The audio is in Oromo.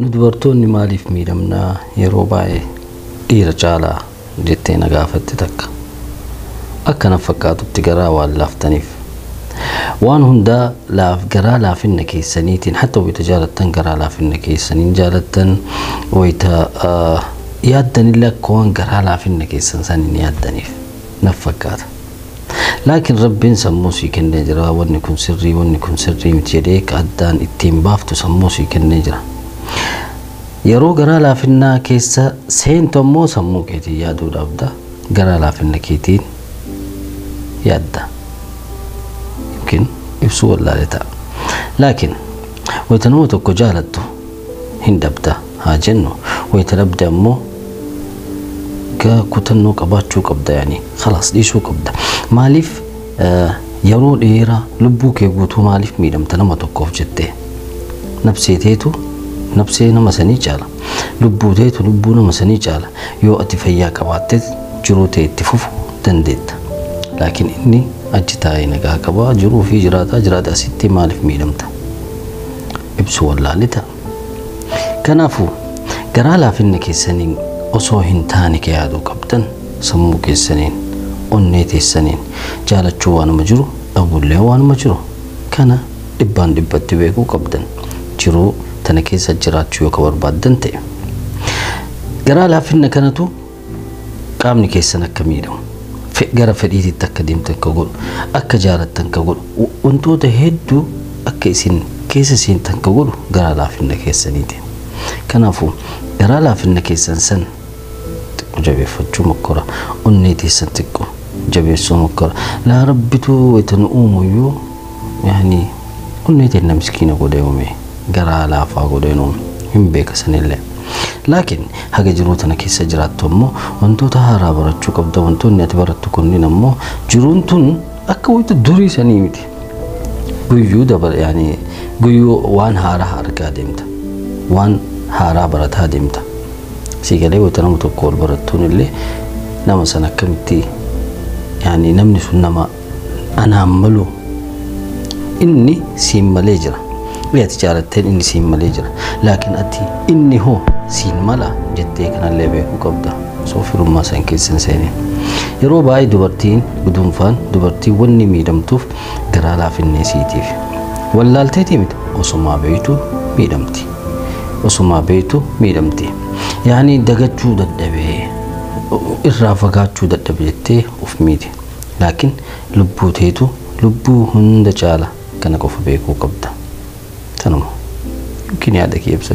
ندورتوني maaliif miidhamna yeroo baay'ee dhiira caala jettee na gaafatte takka akkana fakkaatutti garaa waan laaftaniif waan hunda laaf garaa laafinna keessaniitiin hatta wayita jaalattan garaa laafinna keessaniin jaalattan wayita yaaddanillee akka waan garaa laafinna keessan saniin yaaddaniif na fakkaata laakiin rabbiin sammuu sii kennee jira wanni kun sirrii miti jedhee addaan ittiin baaftu sammuu sii kennee jira yeroo garaa laafinnaa keessa seentu ammoo sammuu keetiin yaaduu dhabda garaa laafinna keetiin yaadda yookiin ibsuu wallaalee ta'a laakiin wayita nama tokko jaalattu hin dhabda haa jennu wayita dhabde ammoo kutannoo qabaachuu qabda yaani khalaas dhiisuu qabda maaliif yeroo dheeraa lubbuu kee guutuu maaliif miidhamta nama tokkoof jettee nafseeteetu nafsee nama sanii caala lubbuu teetu lubbuu nama sanii caala yoo ati fayyaa qabaatte jiruu ta'e itti fufu dandeetta laakiin inni achi taa'ee nagaa qabaa jiruu fi jiraata asitti maaliif miidhamta ibsu wallaalee ta'a kanaafuu garaa laafinna keessaniin osoo hin taane kee yaaduu qabdan sammuu keessaniin onnee teessaniin jaalachuu waanuma jiru dhabullee waanuma jiru kana dhibbaan dhibbatti beekuu qabdan jiruu tana keessa jiraachuu yoo barbaaddan ta'e garaa laafinna kanatu qaamni keessan akka miidhamu gara fedhiititti akka deemtan ka godhu akka jaalattan ka godhu wantoota hedduu akka isin keessa seentan ka godhu garaa laafinna keessaniiti kanaafuu garaa laafinna keessan san jabeeffachuu mokkora onnee teessan xiqqoo jabeessuu mokkora laa rabbitu waytan uumuyyuu yaani onnee teenna miskiina godhee uume garaa laafaa godhee uume hin beeka sanillee laakiin haga jiruu tana keessa jiraattu ammoo wantoota haaraa barachuu qabda wantoonni ati barattu kunniin ammoo jiruun tun akka wayita durii sanii miti guyyuu dabar yaani guyyuu waan haaraa argaa deemta waan haaraa barataa deemta sigalee wayita nama tokko ol barattuun illee nama san akkamitti yaani namni sun nama anaan malu inni siin malee jira ati jaalatteen inni siin malee jira laakiin ati inni hoo siin mala jettee kanallee beekuu qabda soo firummaa san keessan seenee yeroo baay'ee dubartiin gudunfaan dubartii wanni miidhamtuuf garaa laafinnee siitiif wallaalteetii miti osumaa beeytu miidhamti osumaa beeytu miidhamti yaani dagachuu dadhabee irraa fagaachuu dadhabe jettee of miiti laakiin lubbuu teetu lubbuu hunda caala kana qofa beekuu qabda tanuma yookiin yaada kee ibsa